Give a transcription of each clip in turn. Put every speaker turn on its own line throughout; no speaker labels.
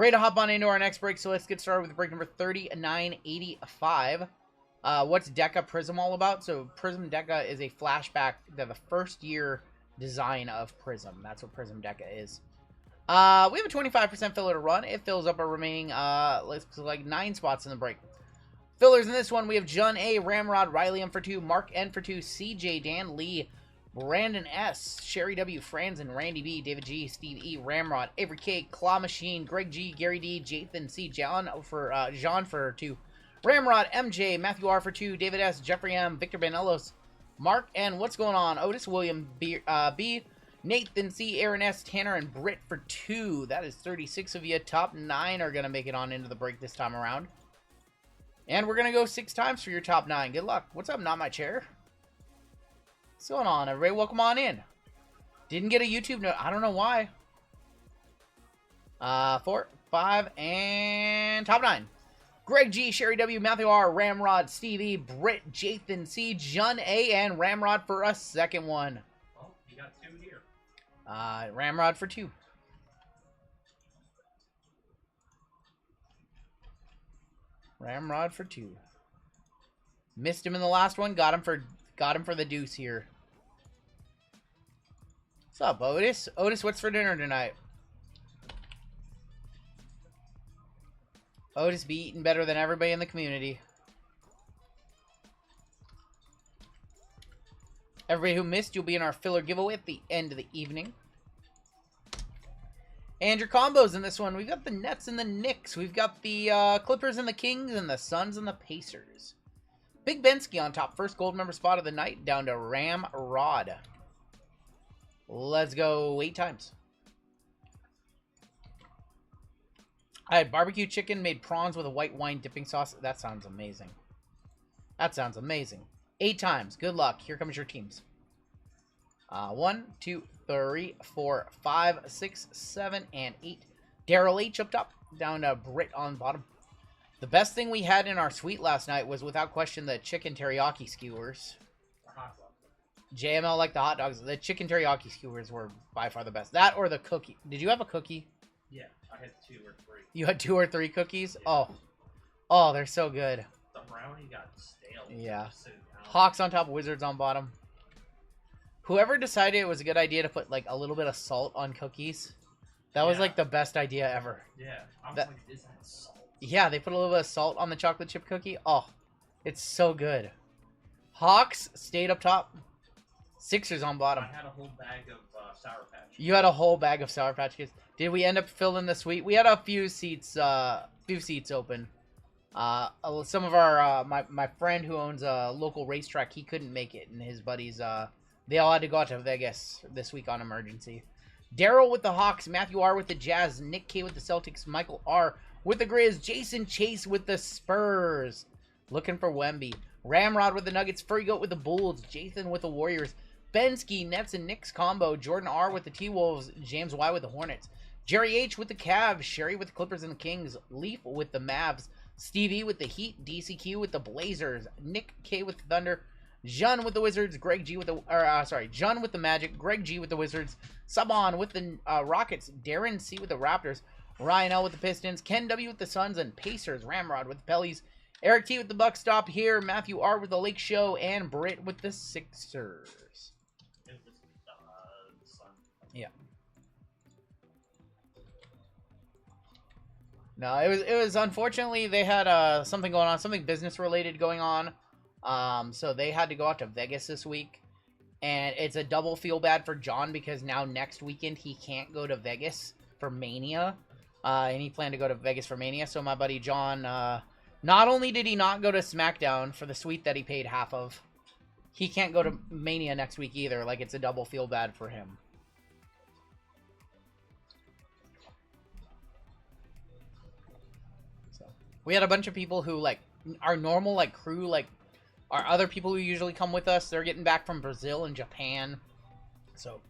Ready to hop on into our next break, so let's get started with break number 3985. What's Deca Prism all about? So Prism Deca is a flashback to the first year design of Prism. That's what Prism Deca is. We have a 25% filler to run. It fills up our remaining, looks like 9 spots in the break. Fillers in this one, we have John A, Ramrod, Riley M for 2, Mark N for 2, CJ, Dan Lee, Brandon S, Sherry W, Franzen, Randy B, David G, Steve E, Ramrod, Avery K, Claw Machine, Greg G, Gary D, Jathan C, John for 2, Ramrod, MJ, Matthew R for 2, David S, Jeffrey M, Victor Banelos, Mark N, what's going on? Otis William B, Nathan C, Aaron S, Tanner, and Britt for 2. That is 36 of you. Top 9 are going to make it on into the break this time around. And we're going to go 6 times for your top 9. Good luck. What's up, Not My Chair? What's going on, everybody? Welcome on in. Didn't get a YouTube note. I don't know why. 4, 5, and top 9. Greg G, Sherry W, Matthew R, Ramrod, Steve E, Britt, Jathan C, Jun A, and Ramrod for a second one.
Oh, you got 2 here.
Ramrod for 2. Ramrod for 2. Missed him in the last one. Got him for the deuce here. What's up, Otis? Otis, what's for dinner tonight? Otis be eating better than everybody in the community. Everybody who missed, you'll be in our filler giveaway at the end of the evening. And your combos in this one, we've got the Nets and the Knicks. We've got the Clippers and the Kings and the Suns and the Pacers. Big Bensky on top. First gold member spot of the night down to Ramrod. Let's go 8 times. I had barbecue chicken, made prawns with a white wine dipping sauce. That sounds amazing. That sounds amazing. 8 times. Good luck. Here comes your teams. 1, 2, 3, 4, 5, 6, 7, and 8. Daryl H up top, down to Britt on bottom. The best thing we had in our suite last night was, without question, the chicken teriyaki skewers. JML liked the hot dogs. The chicken teriyaki skewers were by far the best. That or the cookie. Did you have a cookie?
Yeah, I had 2 or 3.
You had 2 or 3 cookies?
Yeah.
Oh, they're so good.
The brownie got stale.
Yeah.
So
Hawks on top, Wizards on bottom. Whoever decided it was a good idea to put like a little bit of salt on cookies, that was like the best idea ever.
Yeah, I was like, is that salt?
Yeah, they put a little bit of salt on the chocolate chip cookie. Oh, it's so good. Hawks stayed up top. Sixers on bottom.
I had a whole bag of Sour Patch.
You had a whole bag of Sour Patch Kids. Did we end up filling the suite? We had a few seats open. Some of our my friend who owns a local racetrack, he couldn't make it, and his buddies they all had to go out to Vegas this week on emergency. Daryl with the Hawks, Matthew R with the Jazz, Nick K with the Celtics, Michael R with the Grizz, Jason Chase with the Spurs. Looking for Wemby. Ramrod with the Nuggets, Furry Goat with the Bulls, Jathan with the Warriors, Bensky, Nets and Knicks combo, Jordan R with the T-Wolves, James Y with the Hornets, Jerry H with the Cavs, Sherry with the Clippers and the Kings, Leaf with the Mavs, Stevie with the Heat, DCQ with the Blazers, Nick K with the Thunder, Jun with the Wizards, Greg G with the Jun with the Magic, Greg G with the Wizards, Saban with the Rockets, Darren C with the Raptors, Ryan L with the Pistons, Ken W with the Suns and Pacers, Ramrod with the Pellies, Eric T with the Bucks stop here, Matthew R with the Lake Show, and Britt with the Sixers. Yeah. No, it was unfortunately they had something going on, something business related going on. So they had to go out to Vegas this week, and it's a double feel bad for John because now next weekend he can't go to Vegas for Mania, and he planned to go to Vegas for Mania. So my buddy John, not only did he not go to SmackDown for the suite that he paid half of, he can't go to Mania next week either. Like, it's a double feel bad for him. So we had a bunch of people who, like, our normal, like, crew, like, our other people who usually come with us, they're getting back from Brazil and Japan. So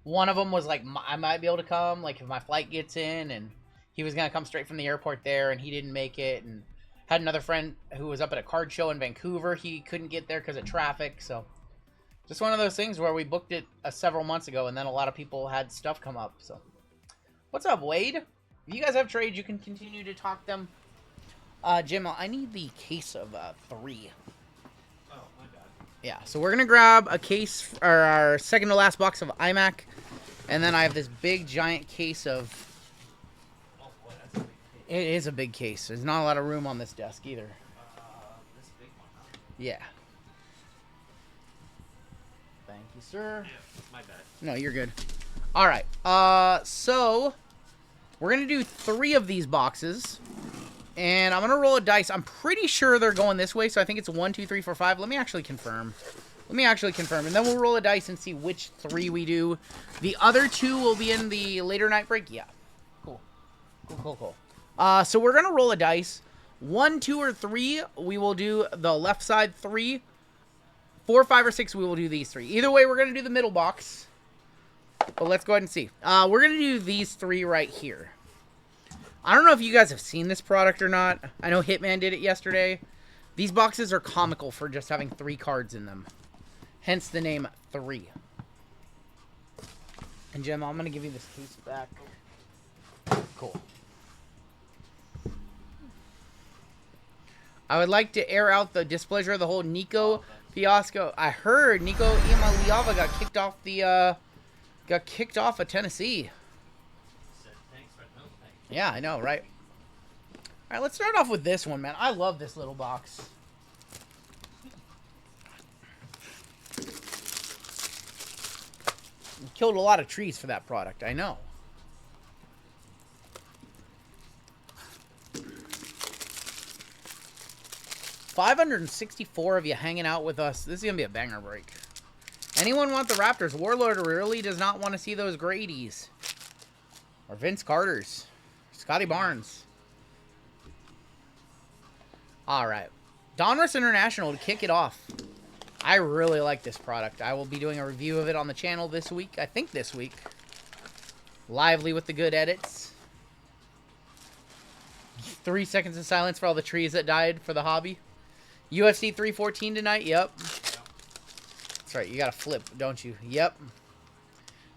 one of them was like, I might be able to come, like, if my flight gets in, and he was going to come straight from the airport there, and he didn't make it. And had another friend who was up at a card show in Vancouver. He couldn't get there because of traffic. So just one of those things where we booked it several months ago, and then a lot of people had stuff come up. So what's up, Wade? If you guys have trades, you can continue to talk them. Jim, I need the case of 3.
Oh, my bad.
Yeah, so we're gonna grab a case, or our second to last box of Immac, and then I have this big giant case of.
Oh boy, that's a big case.
It is a big case. There's not a lot of room on this desk either.
This big one, huh?
Yeah. Thank you, sir.
Yeah, my bad.
No, you're good. All right. So we're gonna do 3 of these boxes, and I'm gonna roll a dice. I'm pretty sure they're going this way, so I think it's 1, 2, 3, 4, 5. Let me actually confirm. And then we'll roll a dice and see which 3 we do. The other 2 will be in the later night break. Yeah. Cool. So we're gonna roll a dice. 1, 2, or 3, we will do the left side 3. 4, 5, or 6, we will do these 3. Either way, we're gonna do the middle box. But let's go ahead and see. We're gonna do these 3 right here. I don't know if you guys have seen this product or not. I know Hitman did it yesterday. These boxes are comical for just having 3 cards in them. Hence the name 3. And Jim, I'm gonna give you this case back. Cool. I would like to air out the displeasure of the whole Nico fiasco. I heard Nico Imaliava got kicked off of Tennessee.
Said thanks, but no thanks.
Yeah, I know, right? All right, let's start off with this one, man. I love this little box. We killed a lot of trees for that product, I know. $564 of you hanging out with us. This is going to be a banger break. Anyone want the Raptors? Warlord really does not want to see those Grady's. Or Vince Carter's. Scotty Barnes. Alright. Donruss International to kick it off. I really like this product. I will be doing a review of it on the channel this week. I think this week. Lively with the good edits. 3 seconds of silence for all the trees that died for the hobby. UFC 314 tonight. Yep. That's right. You got to flip, don't you? Yep.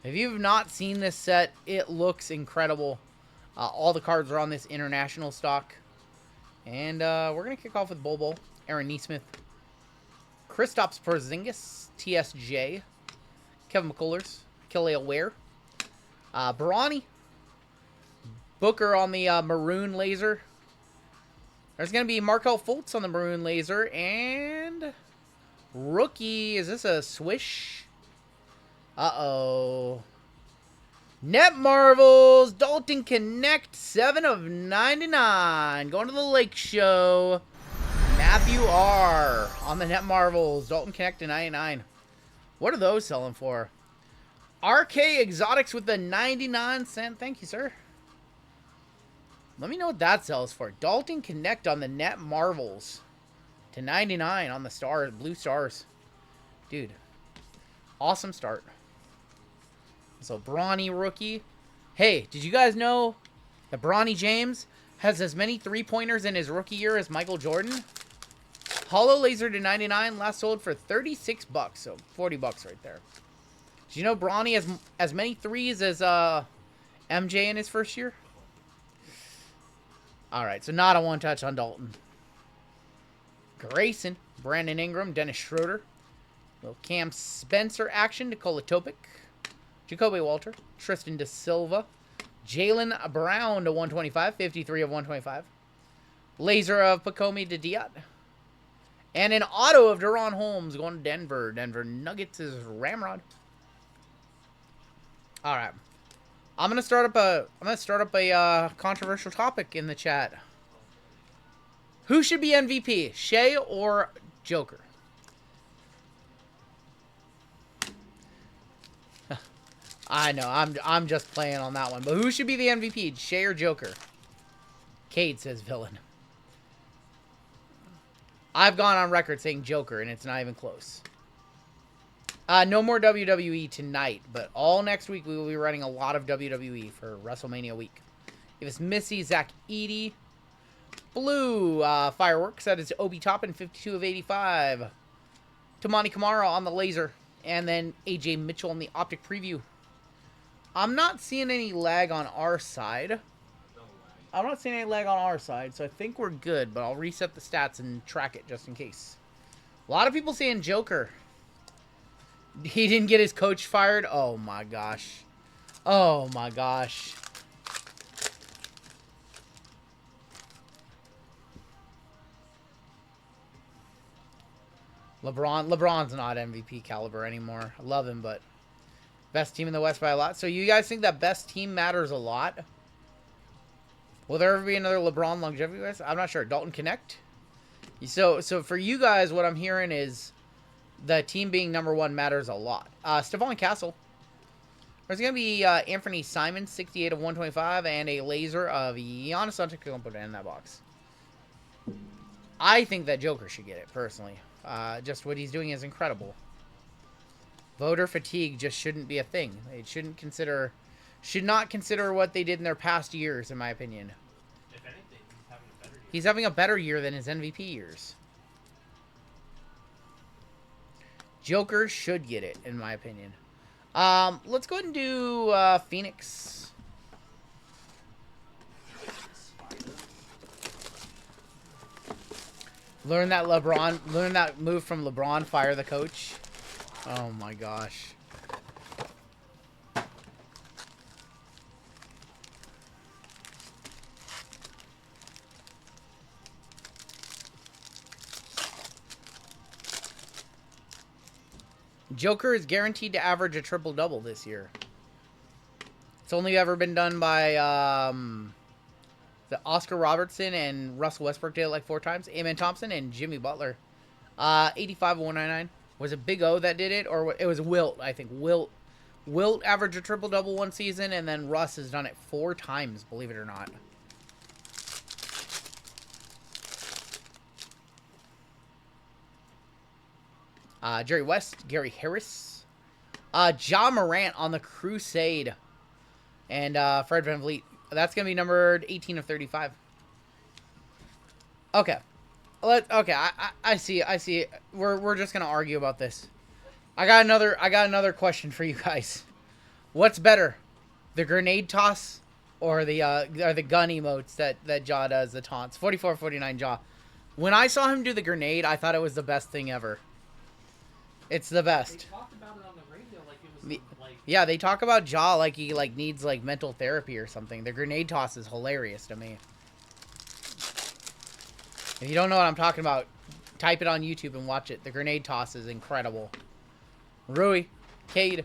If you've not seen this set, it looks incredible. All the cards are on this international stock. And we're going to kick off with Bobo, Aaron Neesmith, Kristaps Porzingis, TSJ, Kevin McCullers, Kelly Ware, Bronny, Booker on the maroon laser. There's going to be Markelle Fultz on the maroon laser. And rookie, is this a swish? Uh-oh. Net Marvels, Dalton Connect, 7 of 99. Going to the Lake Show. Matthew R. on the Net Marvels, Dalton Connect to 99. What are those selling for? RK Exotics with the 99-cent. Thank you, sir. Let me know what that sells for. Dalton Connect on the Net Marvels to 99 on the stars, blue stars. Dude, awesome start. So, Bronny rookie. Hey, did you guys know that Bronny James has as many three-pointers in his rookie year as Michael Jordan? Hollow laser to 99, last sold for 36 bucks, so 40 bucks right there. Did you know Bronny has as many threes as MJ in his first year? Alright, so not a one-touch on Dalton. Grayson, Brandon Ingram, Dennis Schroeder. Little Cam Spencer action, Nikola Topic. Jacoby Walter, Tristan Da Silva. Jaylen Brown to 125, 53 of 125. Laser of Pacomi to Diat. And an auto of Deron Holmes going to Denver. Denver Nuggets is Ramrod. Alright. I'm gonna start up a controversial topic in the chat. Who should be MVP, Shea or Joker? I know, I'm just playing on that one. But who should be the MVP, Shea or Joker? Cade says villain. I've gone on record saying Joker, and it's not even close. No more WWE tonight, but all next week we will be running a lot of WWE for WrestleMania week. If it's Missy, Zach Eady. Blue Fireworks, that is Obi Toppin, 52 of 85. Tamani Kamara on the laser. And then AJ Mitchell on the optic preview. I'm not seeing any lag on our side.
No
I'm not seeing any lag on our side, so I think we're good. But I'll reset the stats and track it just in case. A lot of people saying Joker. He didn't get his coach fired. Oh my gosh. Oh my gosh. LeBron's not MVP caliber anymore. I love him, but best team in the West by a lot. So you guys think that best team matters a lot? Will there ever be another LeBron longevity guys? I'm not sure. Dalton Connect? So for you guys, what I'm hearing is the team being number one matters a lot. Stephon Castle. There's going to be Anthony Simon, 68 of 125, and a laser of Giannis Antetokounmpo in that box. I think that Joker should get it, personally. Just what he's doing is incredible. Voter fatigue just shouldn't be a thing. They should not consider what they did in their past years, in my opinion.
If anything, he's having a better year.
He's having a better year than his MVP years. Joker should get it, in my opinion. Let's go ahead and do Phoenix. Learn that move from LeBron, fire the coach. Oh my gosh. Joker is guaranteed to average a triple-double this year. It's only ever been done by the Oscar Robertson and Russell Westbrook did it like 4 times. Amen Thompson and Jimmy Butler. 85 of 199. Was it Big O that did it? Or it was Wilt, I think. Wilt averaged a triple-double one season, and then Russ has done it 4 times, believe it or not. Jerry West, Gary Harris. Ja Morant on the Crusade. And Fred VanVleet. That's going to be numbered 18 of 35. Okay. I see. We're just going to argue about this. I got another question for you guys. What's better? The grenade toss or the gun emotes that Ja does, the taunts? 44-49 Ja. When I saw him do the grenade, I thought it was the best thing ever. It's the best.
They talked about it on the radio like it was like...
Yeah, they talk about Ja like he needs mental therapy or something. The grenade toss is hilarious to me. If you don't know what I'm talking about, type it on YouTube and watch it. The grenade toss is incredible. Rui, Cade,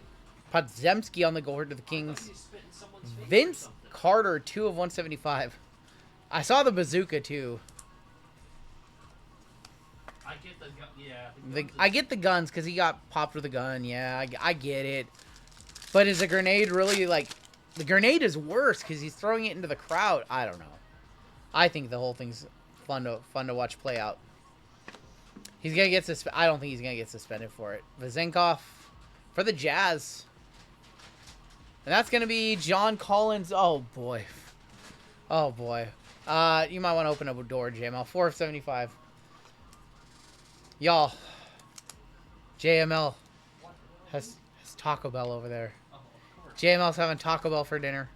Podziemski on the goal to the Kings. Vince Carter, 2 of 175. I saw the bazooka too.
I get the gun, yeah.
I get the guns because he got popped with a gun. Yeah, I get it. But is a grenade really the grenade is worse because he's throwing it into the crowd. I don't know. I think the whole thing's fun to watch play out. He's gonna get I don't think he's gonna get suspended for it. Vazenkov for the Jazz, and that's gonna be John Collins. Oh boy. You might want to open up a door, JML. 4 of 75. Y'all, JML has Taco Bell over there. JML's having Taco Bell for dinner.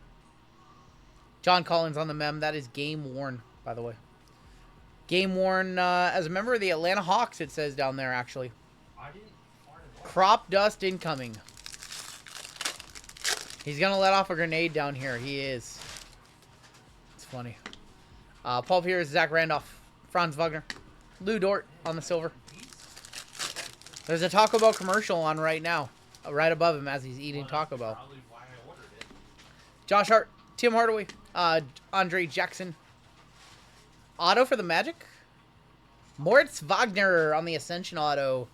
John Collins on the mem. That is game worn, by the way. Game worn as a member of the Atlanta Hawks, it says down there, actually. Crop dust incoming. He's going to let off a grenade down here. He is. It's funny. Paul Pierce, Zach Randolph, Franz Wagner, Lou Dort on the silver. There's a Taco Bell commercial on right now, right above him as he's eating Taco Bell. Josh Hart, Tim Hardaway, Andre Jackson. Auto for the Magic. Moritz Wagner on the Ascension auto.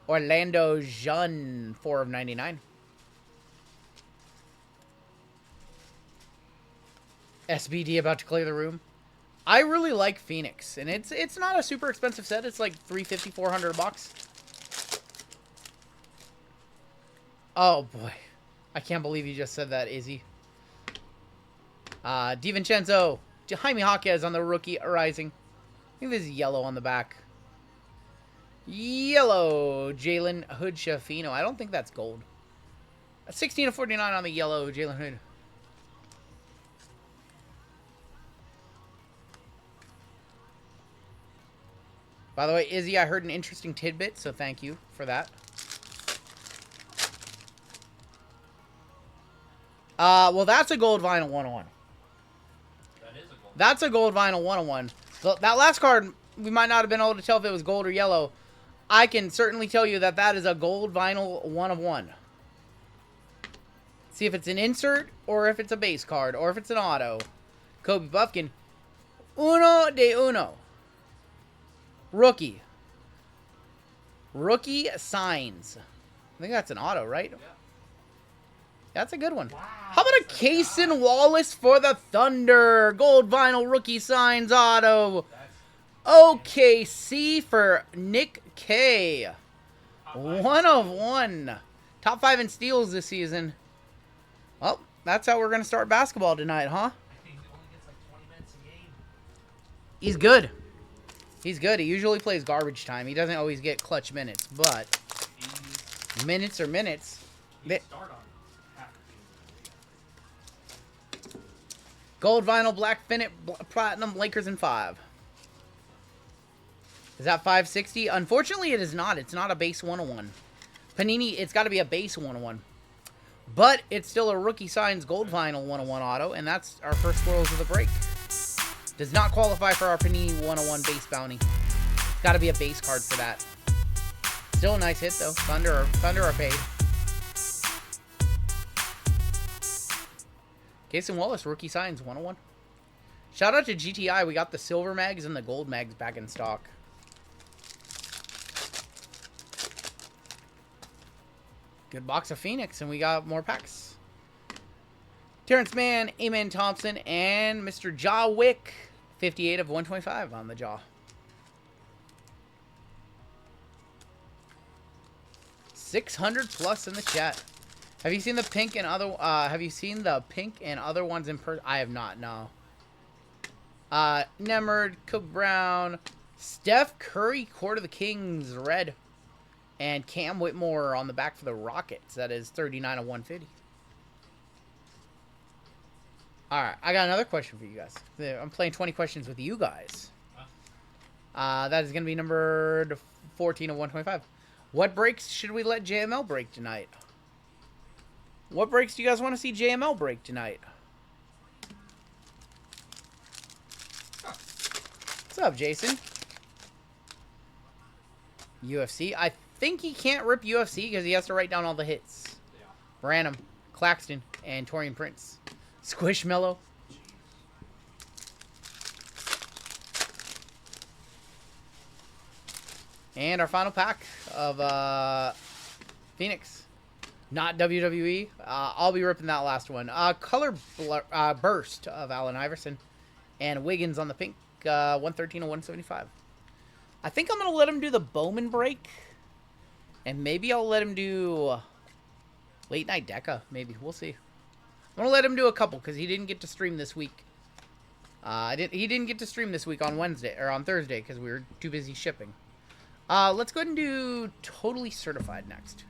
Orlando Jean, 4 of 99. SBD about to clear the room. I really like Phoenix, and it's not a super expensive set. It's like $350, $400. Oh boy, I can't believe you just said that, Izzy. DiVincenzo, Jaime Jaquez on the rookie Rising. I think this is yellow on the back. Yellow, Jalen Hood Shafino. I don't think that's gold. 16 of 49 on the yellow, Jalen Hood. By the way, Izzy, I heard an interesting tidbit, so thank you for that. Well, that's a gold vinyl 101.
That is a gold.
That's a gold vinyl 101. That last card, we might not have been able to tell if it was gold or yellow. I can certainly tell you that that is a gold vinyl 1 of 1. See if it's an insert, or if it's a base card, or if it's an auto. Kobe Buffkin. Uno de uno. Rookie. Rookie signs. I think that's an auto, right?
Yeah.
That's a good one.
Wow,
How about a Cason Wallace for the Thunder? Gold vinyl rookie signs auto. OKC for Nick K. 1 of 1. Top 5 in steals this season. Well, that's how we're going to start basketball tonight, huh?
I think he only gets like 20 minutes a game.
He's good. He's good. He usually plays garbage time. He doesn't always get clutch minutes, but minutes are minutes.
He'd start on half the team.
Gold vinyl, black Finnet, platinum, Lakers in 5. Is that 560? Unfortunately, it is not. It's not a base 101. Panini, it's got to be a base 101. But it's still a rookie signs gold vinyl 101 auto, and that's our first swirls of the break. Does not qualify for our Panini 101 base bounty. It's got to be a base card for that. Still a nice hit, though. Thunder are paid. Cason Wallace, rookie signs 101. Shout out to GTI. We got the silver mags and the gold mags back in stock. Good box of Phoenix, and we got more packs. Terrence Mann, Amen Thompson, and Mr. Jaw Wick. 58 of 125 on the jaw. $600 plus in the chat. Have you seen the pink and other? Have you seen the pink and other ones in person? I have not. No. Nemerd, Cook Brown, Steph Curry, Court of the Kings, red. And Cam Whitmore on the back for the Rockets. That is 39 of 150. Alright, I got another question for you guys. I'm playing 20 questions with you guys. That is going to be numbered 14 of 125. What breaks should we let JML break tonight? What breaks do you guys want to see JML break tonight? What's up, Jason? UFC. I think he can't rip UFC because he has to write down all the hits.
Yeah.
Branham, Claxton, and Torian Prince. Squishmallow. And our final pack of Phoenix. Not WWE. I'll be ripping that last one. Color Burst of Allen Iverson. And Wiggins on the pink. 113 and 175. I think I'm going to let him do the Bowman break. And maybe I'll let him do Late Night Deca. Maybe. We'll see. I'm going to let him do a couple because he didn't get to stream this week. He didn't get to stream this week on Wednesday or on Thursday because we were too busy shipping. Let's go ahead and do Totally Certified next.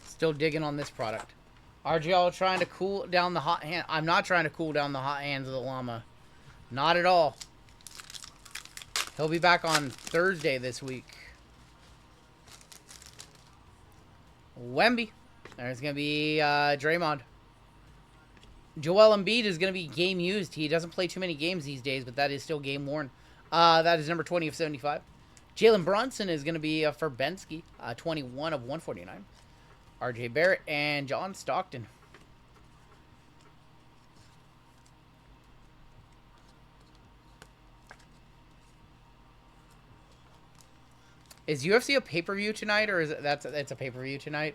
Still digging on this product. RGL trying to cool down the hot hand. I'm not trying to cool down the hot hands of the llama. Not at all. He'll be back on Thursday this week. Wemby. There's going to be Draymond. Joel Embiid is going to be game used. He doesn't play too many games these days, but that is still game worn. That is number 20 of 75. Jalen Brunson is going to be for Bensky. 21 of 149. RJ Barrett and John Stockton. Is UFC a pay-per-view tonight, or is it it's a pay-per-view tonight?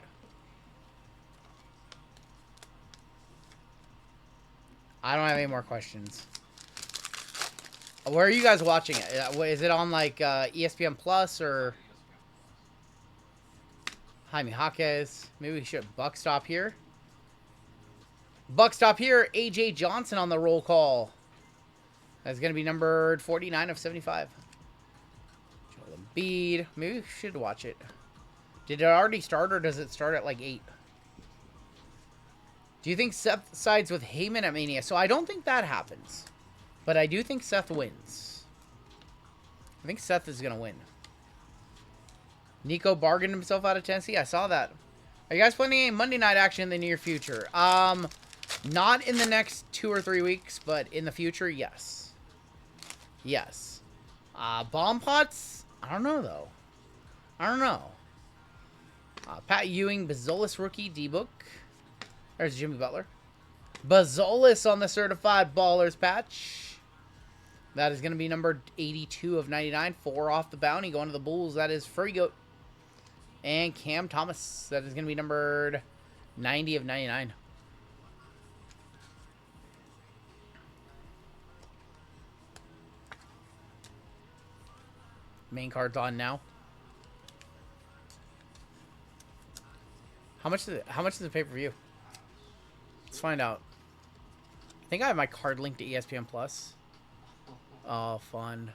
I don't have any more questions. Where are you guys watching it? Is it on like ESPN Plus or Jaime Jaquez? Maybe we should buck stop here. Buck stop here. AJ Johnson on the roll call. That's going to be numbered 49 of 75. Joel Embiid. Maybe we should watch it. Did it already start, or does it start at like 8? Do you think Seth sides with Heyman at Mania? So I don't think that happens. But I do think Seth wins. I think Seth is going to win. Nico bargained himself out of Tennessee. I saw that. Are you guys planning any Monday night action in the near future? Not in the next 2 or 3 weeks, but in the future, yes. Yes. Bomb pots? I don't know, though. I don't know. Pat Ewing, Bazolis rookie, D-Book. There's Jimmy Butler. Bazolis on the certified ballers patch. That is going to be number 82 of 99. 4 off the bounty. Going to the Bulls. That is Furry Goat. And Cam Thomas. That is going to be numbered 90 of 99. Main card's on now. How much does it pay per view? Let's find out. I think I have my card linked to ESPN Plus. Oh, fun.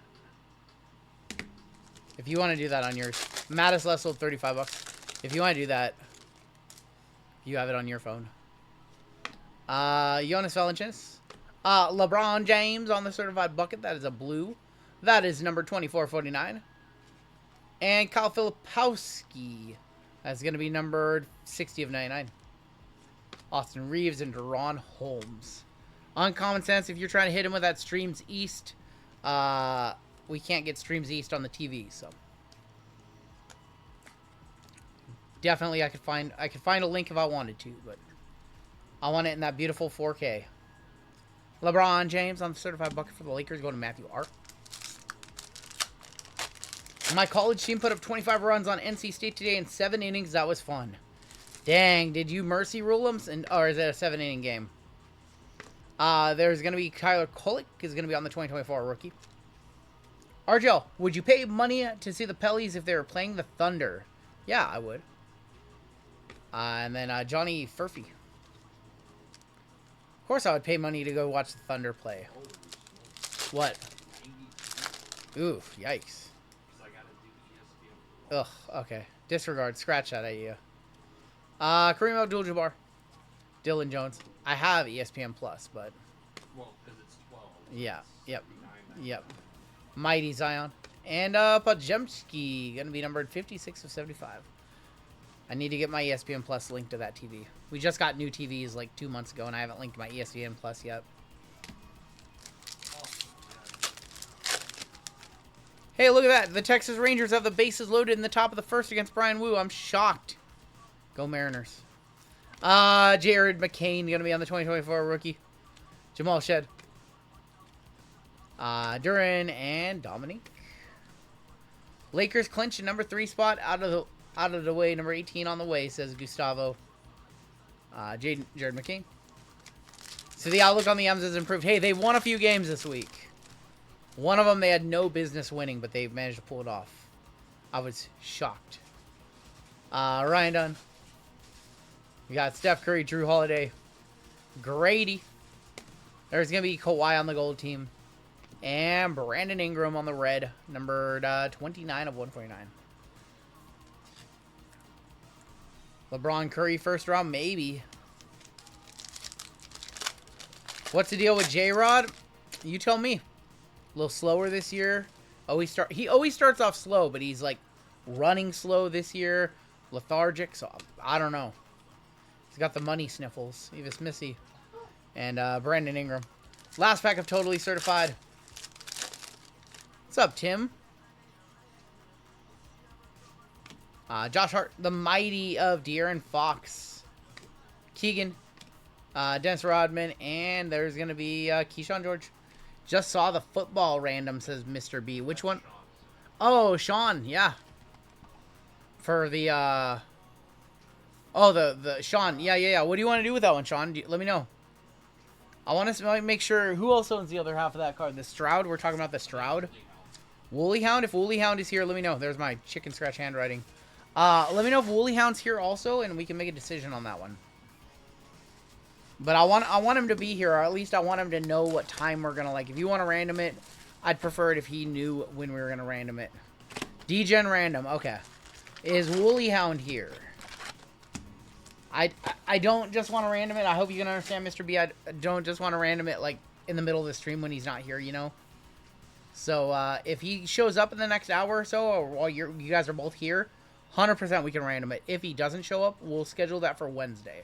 If you want to do that on yours. Mattis less sold $35. If you want to do that, you have it on your phone. Jonas Valanciunas. LeBron James on the certified bucket. That is a blue. That is number 2449. And Kyle Filipowski. That's going to be numbered 60 of 99. Austin Reeves and Deron Holmes. Uncommon sense, if you're trying to hit him with that Streams East, we can't get Streams East on the TV, so. Definitely I could find a link if I wanted to, but I want it in that beautiful 4K. LeBron James on the certified bucket for the Lakers, going to Matthew R. My college team put up 25 runs on NC State today in 7 innings. That was fun. Dang, did you mercy rule them? Or is it a 7-inning game? There's going to be Kyler Kolek is going to be on the 2024 rookie. RGL, would you pay money to see the Pellies if they were playing the Thunder? Yeah, I would. And then Johnny Furphy. Of course I would pay money to go watch the Thunder play. What? Oof, yikes. Ugh, okay. Disregard. Scratch that idea. Kareem Abdul-Jabbar. Dylan Jones. I have ESPN Plus, but...
Well, because it's 12.
Yeah, yep. Yep. Mighty Zion. And Pajemski. Going to be numbered 56 of 75. I need to get my ESPN Plus linked to that TV. We just got new TVs like 2 months ago, and I haven't linked my ESPN Plus yet. Hey, look at that. The Texas Rangers have the bases loaded in the top of the first against Brian Wu. I'm shocked. Go Mariners. Jared McCain going to be on the 2024 rookie. Jamal Shed. Duran and Dominique. Lakers clinch a number 3 spot out of the way. Number 18 on the way, says Gustavo. Jared McCain. So the outlook on the M's has improved. Hey, they won a few games this week. One of them they had no business winning, but they managed to pull it off. I was shocked. Ryan Dunn. We got Steph Curry, Drew Holiday, Grady. There's going to be Kawhi on the gold team. And Brandon Ingram on the red, numbered 29 of 149. LeBron Curry first round, maybe. What's the deal with J-Rod? You tell me. A little slower this year. He always starts off slow, but he's like running slow this year. Lethargic, so I don't know. He's got the money sniffles. Evis Missy. And Brandon Ingram. Last pack of Totally Certified. What's up, Tim? Josh Hart, the mighty of De'Aaron Fox. Keegan. Dennis Rodman. And there's going to be Keyshawn George. Just saw the football random, says Mr. B. Which one? Oh, Sean, yeah. For the, oh, the Sean. Yeah. What do you want to do with that one, Sean? Let me know. I want to make sure, who else owns the other half of that card? The Stroud? We're talking about the Stroud. Woolly Hound? If Woolly Hound is here, let me know. There's my chicken scratch handwriting. Let me know if Woolly Hound's here also, and we can make a decision on that one. But I want him to be here, or at least I want him to know what time we're gonna like. If you want to random it, I'd prefer it if he knew when we were gonna random it. Degen random, okay. Is Woolly Hound here? I don't just want to random it. I hope you can understand, Mr. B. I don't just want to random it, like, in the middle of the stream when he's not here, you know? So, if he shows up in the next hour or so, or while you guys are both here, 100% we can random it. If he doesn't show up, we'll schedule that for Wednesday.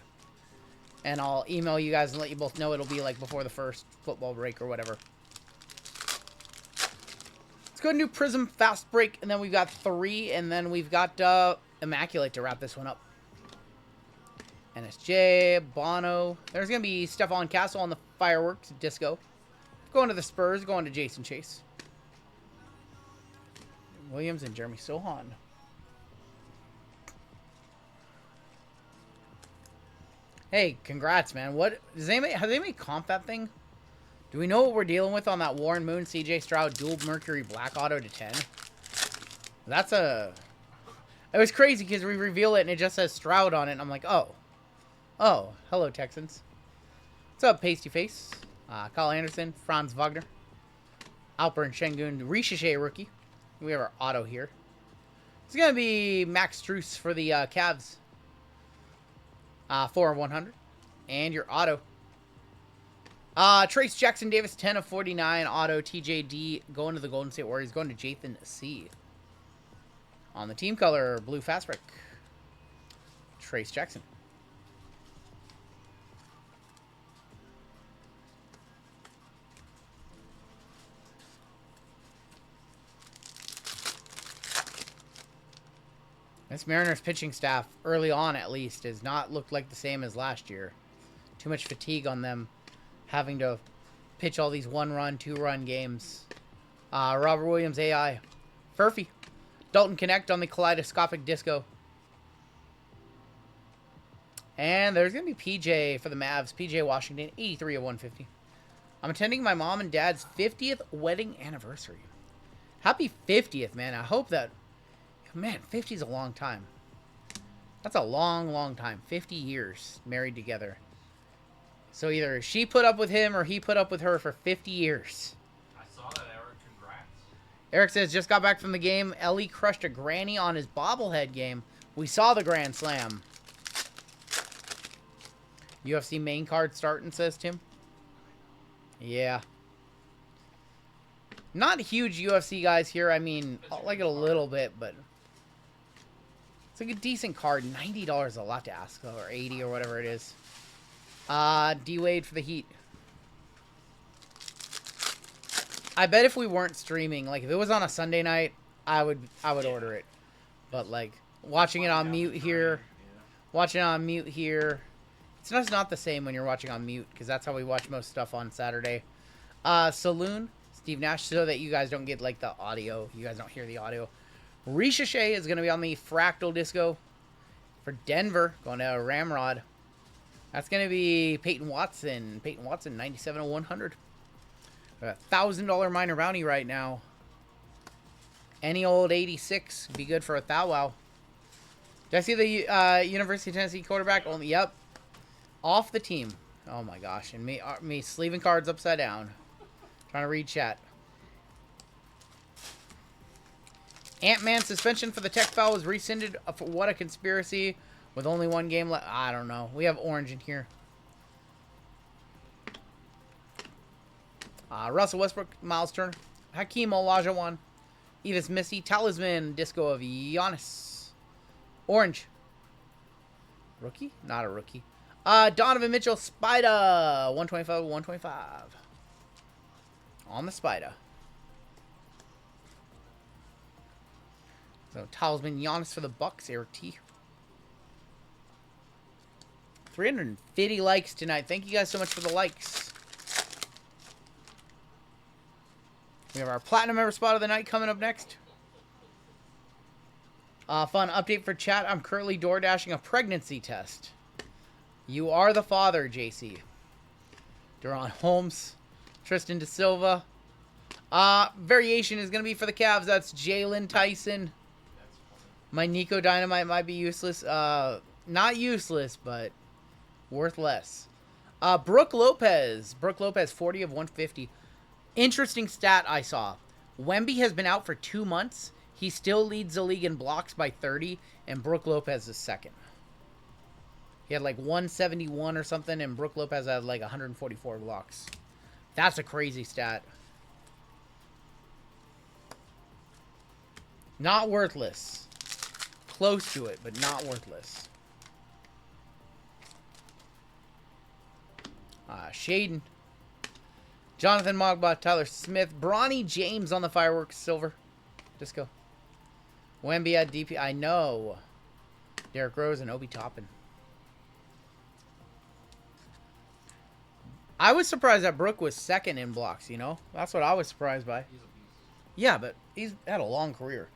And I'll email you guys and let you both know it'll be, like, before the first football break or whatever. Let's go ahead and do Prism Fast Break, and then we've got 3, and then we've got Immaculate to wrap this one up. NSJ, Bono. There's going to be Stephon Castle on the Fireworks Disco. Going to the Spurs, going to Jason Chase. Williams and Jeremy Sohan. Hey, congrats, man. What has anybody comped that thing? Do we know what we're dealing with on that Warren Moon, CJ Stroud, dual Mercury Black Auto to 10? That's a... It was crazy because we reveal it and it just says Stroud on it, and I'm like, oh. Oh, hello, Texans. What's up, Pasty Face? Kyle Anderson, Franz Wagner, Alper and Şengün, Ricochet rookie. We have our auto here. It's going to be Max Strus for the Cavs. 4 of 100. And your auto. Trace Jackson Davis, 10 of 49. Auto. TJD going to the Golden State Warriors. Going to Jathan C. On the team color, blue fast break. Trace Jackson. This Mariners pitching staff, early on at least, has not looked like the same as last year. Too much fatigue on them having to pitch all these one-run, two-run games. Robert Williams, AI. Furphy. Dalton Connect on the Kaleidoscopic Disco. And there's going to be PJ for the Mavs. PJ Washington, 83 of 150. I'm attending my mom and dad's 50th wedding anniversary. Happy 50th, man. I hope that... Man, 50 is a long time. That's a long, long time. 50 years married together. So either she put up with him or he put up with her for 50 years.
I saw that, Eric. Congrats.
Eric says, just got back from the game. Ellie crushed a granny on his bobblehead game. We saw the Grand Slam. UFC main card starting, says Tim. Yeah. Not huge UFC guys here. I mean, I like it a little bit, but... It's like a decent card. $90 is a lot to ask, though, or $80 or whatever it is. D-Wade for the Heat. I bet if we weren't streaming, like if it was on a Sunday night, I would order it. But like watching it on mute here, watching it on mute here, it's just not the same when you're watching on mute because that's how we watch most stuff on Saturday. Saloon, Steve Nash, so that you guys don't get like the audio. You guys don't hear the audio. Ricochet is going to be on the Fractal Disco for Denver, going to Ramrod. That's going to be Peyton Watson. Peyton Watson, 97 of 100. A $1,000 minor bounty right now. Any old 86 would be good for a thou wow. Did I see the University of Tennessee quarterback? Only, yep. Off the team. Oh my gosh. And me sleeving cards upside down. Trying to read chat. Ant-Man suspension for the tech foul was rescinded. For what a conspiracy. With only one game left. I don't know. We have orange in here. Russell Westbrook, Miles Turner. Hakeem Olajuwon. Evis Missy. Talisman Disco of Giannis. Orange. Rookie? Not a rookie. Donovan Mitchell, Spider. 125, 125. On the Spider. So, Talisman Giannis for the Bucks, Eric T. 350 likes tonight. Thank you guys so much for the likes. We have our Platinum Member Spot of the Night coming up next. Fun update for chat. I'm currently door dashing a pregnancy test. You are the father, JC. Deron Holmes. Tristan Da Silva. Variation is going to be for the Cavs. That's Jalen Tyson. My Nico Dynamite might be useless. Not useless, but worth less. Brooke Lopez. Brooke Lopez, 40 of 150. Interesting stat I saw. Wemby has been out for 2 months. He still leads the league in blocks by 30, and Brook Lopez is second. He had like 171 or something, and Brook Lopez had like 144 blocks. That's a crazy stat. Not worthless. Close to it, but not worthless. Shaden. Jonathan Mogba, Tyler Smith, Bronny James on the fireworks, silver. Disco. Wemby at DP. I know. Derrick Rose and Obi Toppin. I was surprised that Brook was second in blocks, you know? That's what I was surprised by. Yeah, but he's had a long career.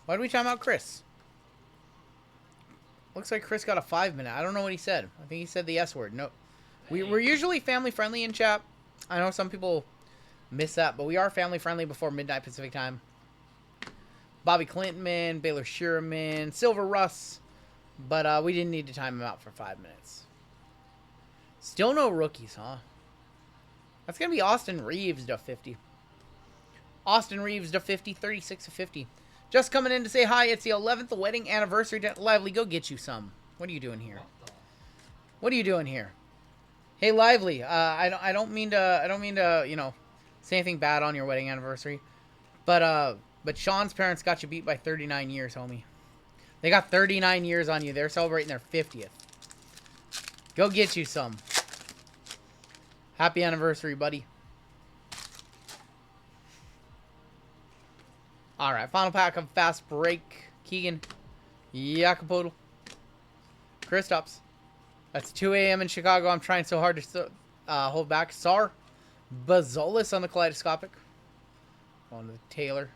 Why did we time out Chris? Looks like Chris got a 5-minute. I don't know what he said. I think he said the S word. No. We're usually family friendly in chat. I know some people miss that, but we are family friendly before midnight Pacific time. Bobby Clinton, Baylor Shearman, Silver Russ. But we didn't need to time him out for 5 minutes. Still no rookies, huh? That's going to be Austin Reeves to 50. Austin Reeves to 50, 36 to 50. Just coming in to say hi. It's the 11th wedding anniversary. Lively, go get you some. What are you doing here? What are you doing here? Hey, Lively. I don't mean to, you know, say anything bad on your wedding anniversary. But Sean's parents got you beat by 39 years, homie. They got 39 years on you. They're celebrating their 50th. Go get you some. Happy anniversary, buddy. All right, final pack of Fast Break. Keegan, Jacopo, Kristaps. That's 2 a.m. in Chicago. I'm trying so hard to hold back. Sar, Bazolis on the kaleidoscopic. On the Taylor.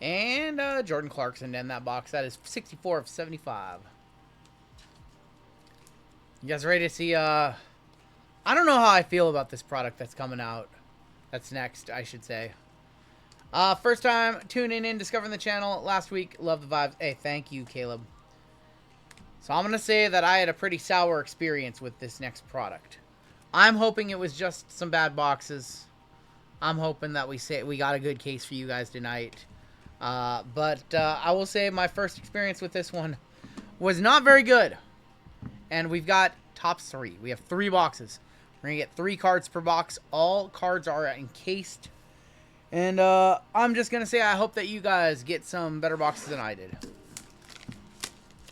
And Jordan Clarkson in that box. That is 64 of 75. You guys ready to see? I don't know how I feel about this product that's coming out. That's next, I should say. First time tuning in, discovering the channel last week. Love the vibes. Hey, thank you, Caleb. So I'm going to say that I had a pretty sour experience with this next product. I'm hoping it was just some bad boxes. I'm hoping that we got a good case for you guys tonight. But I will say my first experience with this one was not very good. And we've got top 3. We have 3 boxes. We're going to get 3 cards per box. All cards are encased. And I'm just going to say I hope that you guys get some better boxes than I did.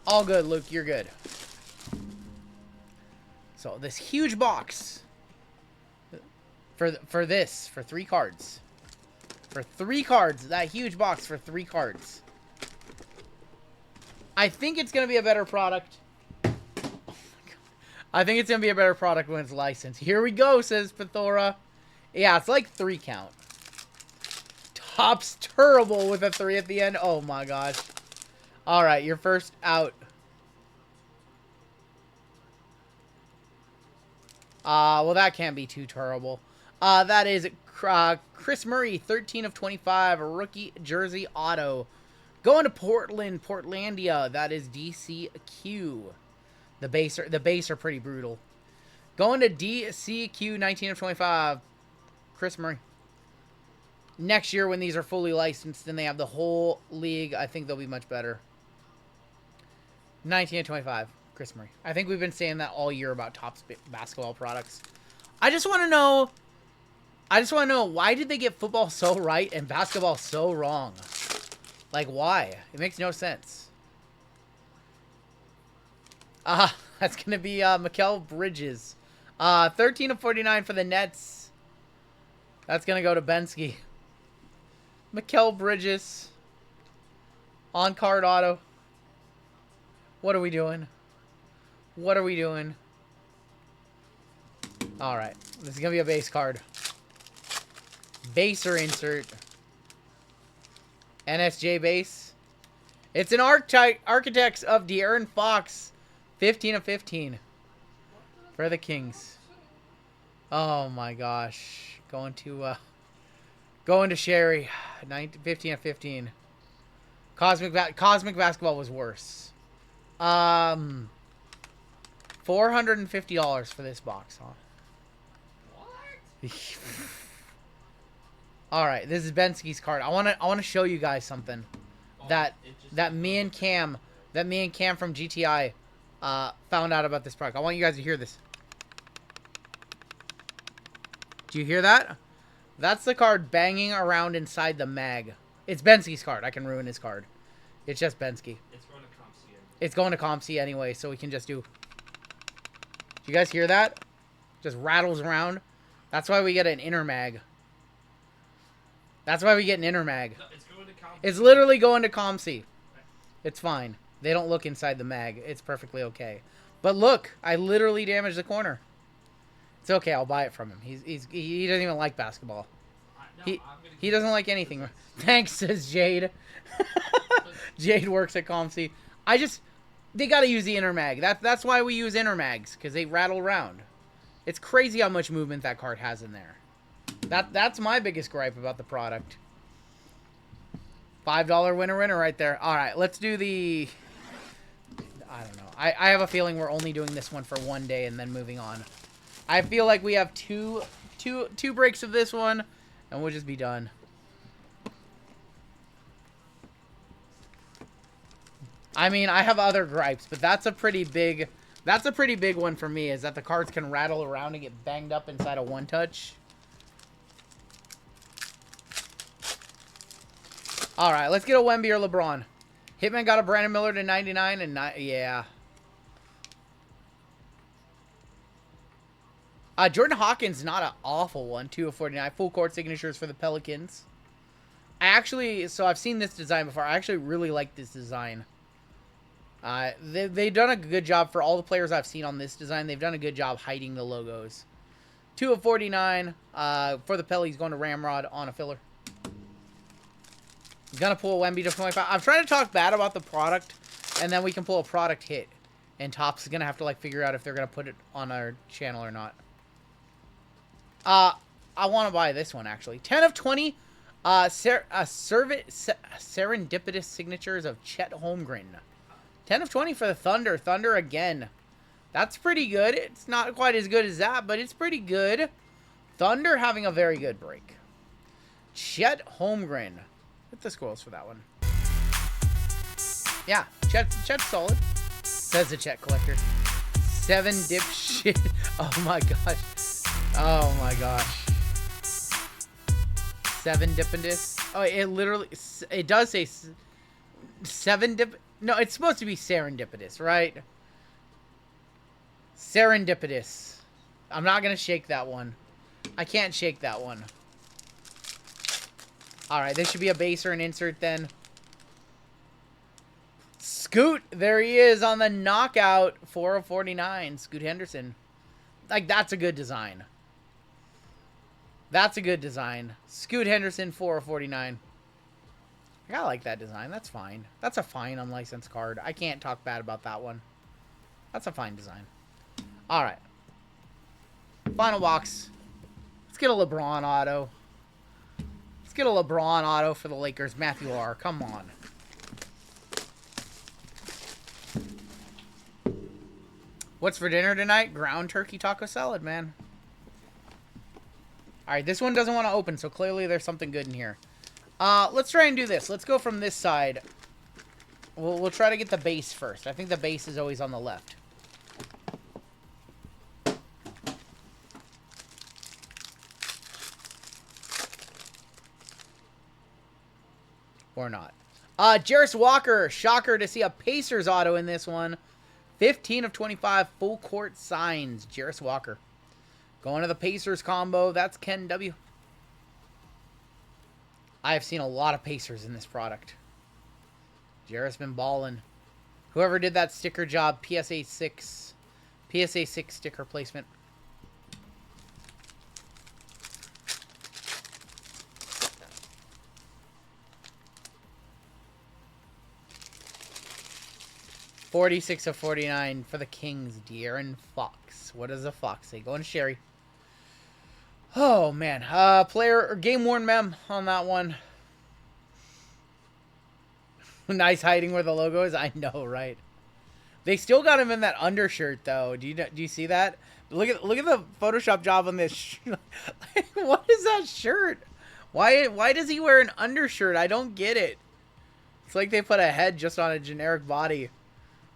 All good, Luke. You're good. So this huge box for 3 cards. For 3 cards. That huge box for 3 cards. I think it's going to be a better product. Oh my God. I think it's going to be a better product when it's licensed. Here we go, says Pithora. Yeah, it's like 3 count. Topps terrible with a 3 at the end. Oh my gosh. Alright, you're first out. Well, that can't be too terrible. That is Chris Murray, 13 of 25, a rookie jersey auto. Going to Portland, Portlandia. That is DCQ. The base are pretty brutal. Going to DCQ, 19 of 25, Chris Murray. Next year, when these are fully licensed and they have the whole league, I think they'll be much better. 19 of 25, Chris Murray. I think we've been saying that all year about Topps basketball products. I just want to know, why did they get football so right and basketball so wrong? Like, why? It makes no sense. That's going to be Mikal Bridges. 13 of 49 for the Nets. That's going to go to Bensky. Mikal Bridges. On-card auto. What are we doing? What are we doing? Alright. This is going to be a base card. Base or insert. NSJ base. It's an Architects of De'Aaron Fox. 15 of 15. For the Kings. Oh my gosh. Going to Sherry. 15 of 15. Cosmic Basketball was worse. $450 for this box, huh?
What?
All right, this is Bensky's card. I want to show you guys something that me and Cam from GTI found out about this product. I want you guys to hear this. Do you hear that? That's the card banging around inside the mag. It's Bensky's card. I can ruin his card. It's just Bensky.
It's going to CompC.
It's going to CompC anyway, so we can just do... Do you guys hear that? Just rattles around. That's why we get an inner mag. That's why we get an inner mag.
No, it's going to CompC.
It's literally going to CompC. It's fine. They don't look inside the mag. It's perfectly okay. But look, I literally damaged the corner. It's okay. I'll buy it from him. He doesn't even like basketball.
No,
He doesn't like anything. Thanks, says Jade. Jade works at CompC. They got to use the inner mag. That's why we use inner mags, because they rattle around. It's crazy how much movement that card has in there. That's my biggest gripe about the product. $5 winner right there. All right, let's do the... I don't know. I have a feeling we're only doing this one for one day and then moving on. I feel like we have two breaks of this one, and we'll just be done. I mean, I have other gripes, but that's a pretty big one for me, is that the cards can rattle around and get banged up inside a one-touch. All right, let's get a Wemby or LeBron. Hitman got a Brandon Miller to 99, and yeah. Jordan Hawkins, not an awful one. 2 of 49. Full court signatures for the Pelicans. So I've seen this design before. I actually really like this design. They've done a good job for all the players I've seen on this design. They've done a good job hiding the logos. 2 of 49 for the Pellies, going to Ramrod on a filler. Gonna pull a Wemby to 25. I'm trying to talk bad about the product, and then we can pull a product hit. And Topps is gonna have to figure out if they're gonna put it on our channel or not. I want to buy this one actually. 10 of 20. Serendipitous signatures of Chet Holmgren. 10 of 20 for the Thunder. Thunder again. That's pretty good. It's not quite as good as that, but it's pretty good. Thunder having a very good break. Chet Holmgren. Hit the scrolls for that one. Yeah, Chet's solid. Says the Chet collector. 7 dipshit. Oh my gosh. Oh my gosh. 7 dipendus. Oh, it does say 7 dip. No, it's supposed to be serendipitous, right? Serendipitous. I'm not gonna shake that one. I can't shake that one. Alright, this should be a base or an insert then. Scoot! There he is on the knockout. 4 of 49. Scoot Henderson. That's a good design. That's a good design. Scoot Henderson, 4 of 49. I gotta like that design. That's fine. That's a fine unlicensed card. I can't talk bad about that one. That's a fine design. Alright. Final box. Let's get a LeBron auto. Let's get a LeBron auto for the Lakers. Matthew R. Come on. What's for dinner tonight? Ground turkey taco salad, man. Alright, this one doesn't want to open, so clearly there's something good in here. Let's try and do this. Let's go from this side. We'll try to get the base first. I think the base is always on the left. Or not. Jarris Walker. Shocker to see a Pacers auto in this one. 15 of 25 full court signs. Jarris Walker. Going to the Pacers combo. That's Ken W. I have seen a lot of Pacers in this product. Jarris been balling. Whoever did that sticker job, PSA 6 sticker placement. $46 of 49 for the Kings. De'Aaron Fox. What does a Fox say? Going to Sherry. Oh, man. Player or game worn mem on that one. Nice hiding where the logo is. I know, right? They still got him in that undershirt though. Do you see that? Look at the Photoshop job on this. What is that shirt? Why does he wear an undershirt? I don't get it. It's like they put a head just on a generic body.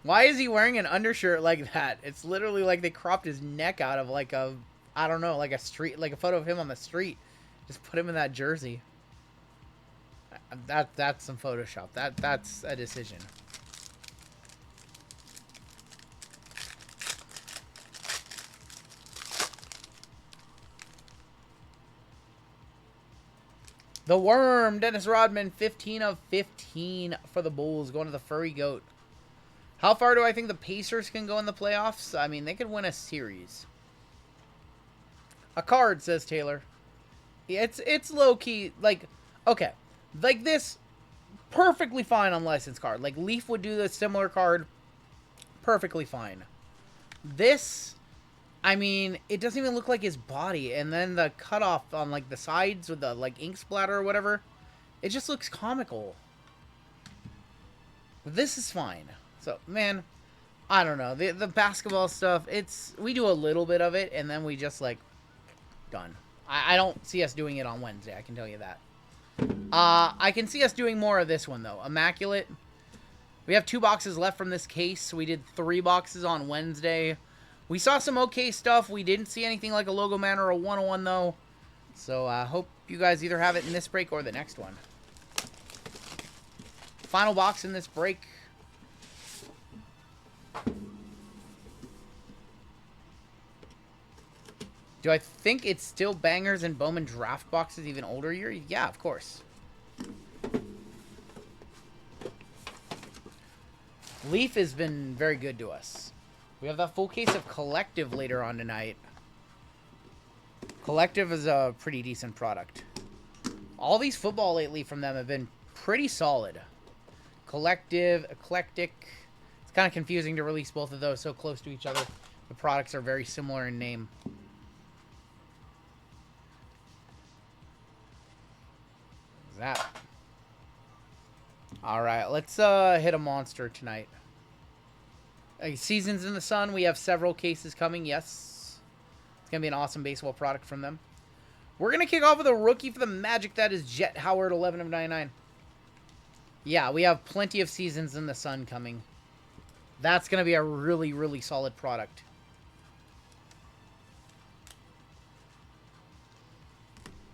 Why is he wearing an undershirt like that? It's literally like they cropped his neck out of like a, I don't know, like a street, like a photo of him on the street. Just put him in that jersey. That's some Photoshop. That's a decision. The Worm, Dennis Rodman, 15 of 15 for the Bulls, going to the Furry Goat. How far do I think the Pacers can go in the playoffs? I mean, they could win a series. A card, says Taylor. It's low-key, like, okay. Like this, perfectly fine on licensed card. Like, Leaf would do the similar card, perfectly fine. This, I mean, it doesn't even look like his body. And then the cutoff on, like, the sides with the, like, ink splatter or whatever, it just looks comical. But this is fine. So, man, I don't know. The basketball stuff, we do a little bit of it, and then we just, like, done. I don't see us doing it on Wednesday, I can tell you that. I can see us doing more of this one, though. Immaculate. We have 2 boxes left from this case. We did 3 boxes on Wednesday. We saw some okay stuff. We didn't see anything like a Logo Man or a 101, though. So, I hope you guys either have it in this break or the next one. Final box in this break. Do I think it's still bangers and Bowman draft boxes even older year? Yeah, of course. Leaf has been very good to us. We have that full case of Collective later on tonight. Collective is a pretty decent product. All these football lately from them have been pretty solid. Collective, Eclectic. It's kind of confusing to release both of those so close to each other. The products are very similar in name. That. All right, let's hit a monster tonight. Seasons in the Sun, we have several cases coming. Yes, it's gonna be an awesome baseball product from them. We're gonna kick off with a rookie for the Magic. That is Jet Howard, 11 of 99. Yeah, we have plenty of Seasons in the Sun coming. That's gonna be a really, really solid product.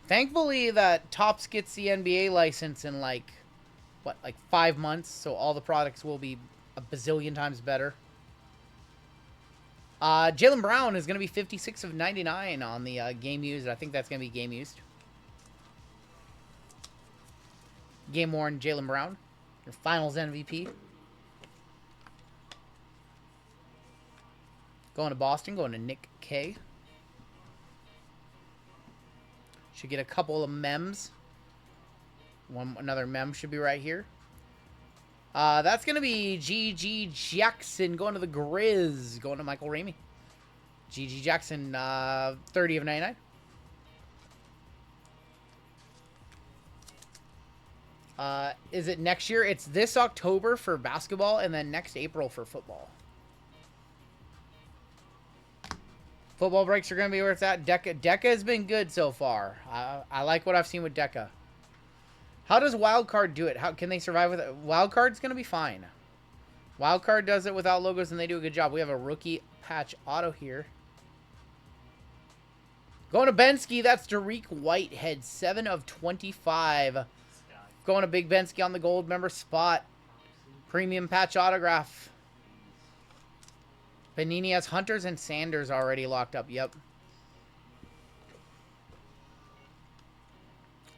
Thankfully, that Topps gets the NBA license in, like, what, like 5 months? So all the products will be a bazillion times better. Jaylen Brown is going to be 56 of 99 on the game used. I think that's going to be game used. Game worn Jaylen Brown, your finals MVP. Going to Boston, going to Nick K. Should get a couple of mems. Another mem should be right here. That's going to be G.G. Jackson going to the Grizz. Going to Michael Ramey. G.G. Jackson, 30 of 99. Is it next year? It's this October for basketball and then next April for football. Football breaks are going to be where it's at. Deca has been good so far. I like what I've seen with Deca. How does Wildcard do it? How can they survive with it? Wildcard's going to be fine. Wildcard does it without logos, and they do a good job. We have a rookie patch auto here. Going to Bensky. That's Derek Whitehead, 7 of 25. Going to Big Bensky on the gold member spot. Premium patch autograph. Panini has Hunters and Sanders already locked up. Yep.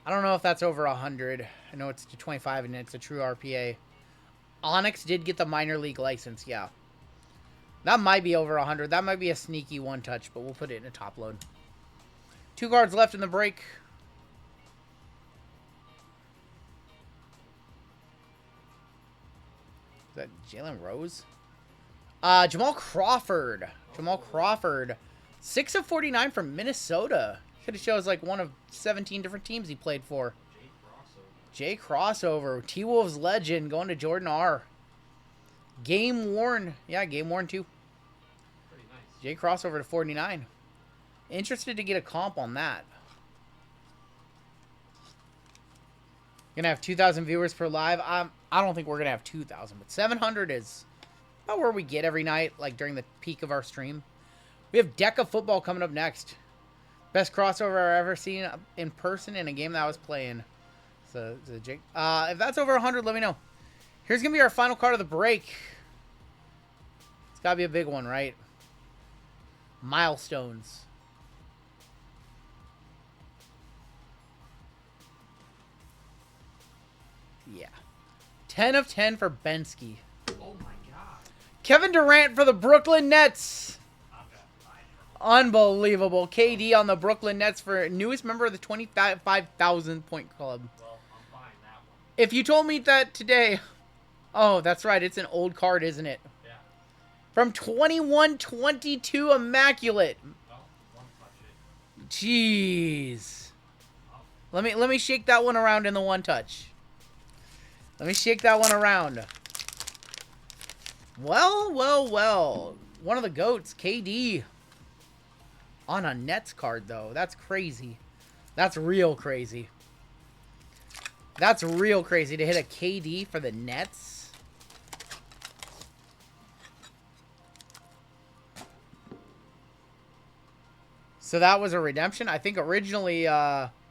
I don't know if that's over 100. I know it's to 25 and it's a true RPA. Onyx did get the minor league license. Yeah. That might be over 100. That might be a sneaky one touch, but we'll put it in a top load. 2 cards left in the break. Is that Jalen Rose? Jamal Crawford. Jamal Crawford. 6 of 49 from Minnesota. Could have shows like one of 17 different teams he played for. Jay Crossover. T-Wolves legend going to Jordan R. Game worn. Yeah, game worn too.
Pretty nice.
J crossover to 49. Interested to get a comp on that. Gonna have 2,000 viewers per live. I don't think we're gonna have 2,000, but 700 is about where we get every night, like during the peak of our stream. We have Deca football coming up next. Best crossover I've ever seen in person in a game that I was playing. So Jake, if that's over 100, let me know. Here's gonna be our final card of the break. It's gotta be a big one, right? Milestones. Yeah. 10 of 10 for Bensky.
Oh my god.
Kevin Durant for the Brooklyn Nets.
I'm gonna buy it.
Unbelievable. KD on the Brooklyn Nets for newest member of the 25,000 point club.
Well, I'm buying that one.
If you told me that today... Oh, that's right. It's an old card, isn't it?
Yeah.
From 21-22 Immaculate.
Well, one touch it.
Jeez. Let me shake that one around in the one touch. Let me shake that one around. Well, well, well. One of the GOATs, KD. On a Nets card, though. That's crazy. That's real crazy. That's real crazy to hit a KD for the Nets. So that was a redemption. I think originally it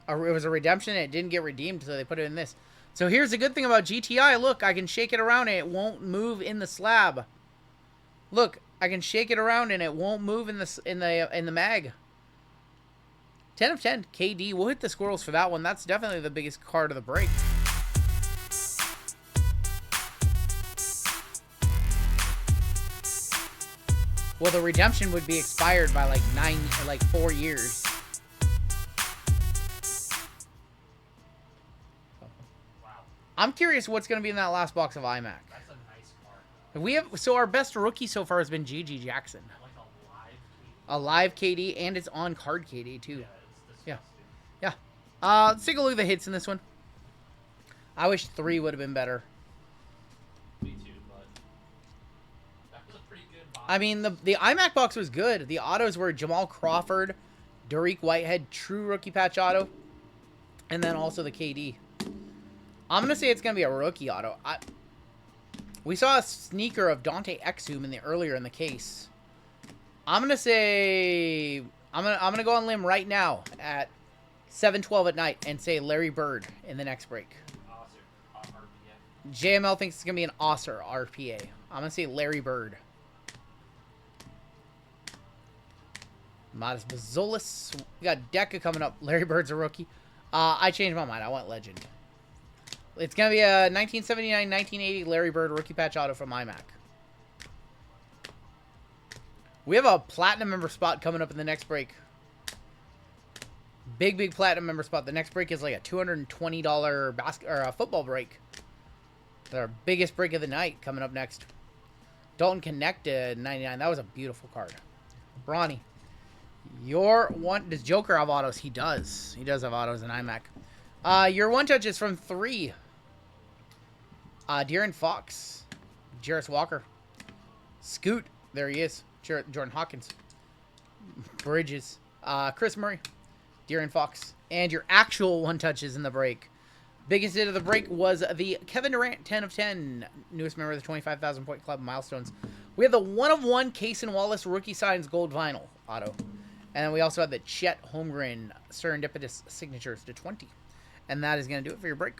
was a redemption and it didn't get redeemed, so they put it in this. So here's the good thing about GTI. Look, I can shake it around and it won't move in the slab. Look, I can shake it around and it won't move in the mag. 10 of 10. KD. We'll hit the squirrels for that one. That's definitely the biggest card of the break. Well, the redemption would be expired by like 4 years.
Wow.
I'm curious what's going to be in that last box of iMac.
That's a nice card.
We have our best rookie so far has been GG Jackson.
Like a live KD.
A live KD and it's on card KD too.
Yeah, it's
Yeah.
disgusting.
Yeah. Let's take a look at the hits in this one. I wish 3 would have been better.
Me too, but that was a pretty good box.
I mean, the iMac box was good. The autos were Jamal Crawford, Dariq Whitehead, true rookie patch auto, and then also the KD. I'm going to say it's going to be a rookie auto. We saw a sneaker of Dante Exum earlier in the case. I'm going to say... I'm gonna go on limb right now at 7:12 at night and say Larry Bird in the next break.
RPA.
JML thinks it's going to be an Osser RPA. I'm going to say Larry Bird. Modest Bazolis. We got Deca coming up. Larry Bird's a rookie. I changed my mind. I want Legend. It's going to be a 1979-1980 Larry Bird rookie patch auto from iMac. We have a platinum member spot coming up in the next break. Big platinum member spot. The next break is like a $220 football break. Our biggest break of the night coming up next. Dalton Connected 99. That was a beautiful card. Bronny. Your one... Does Joker have autos? He does. He does have autos in iMac. Your one touch is from 3. De'Aaron Fox. Jarris Walker. Scoot. There he is. Jordan Hawkins. Bridges. Chris Murray. De'Aaron Fox. And your actual one touches in the break. Biggest hit of the break was the Kevin Durant 10 of 10. Newest member of the 25,000 point club milestones. We have the 1 of 1 Case and Wallace rookie signs gold vinyl auto. And then we also have the Chet Holmgren serendipitous signatures to 20. And that is going to do it for your break.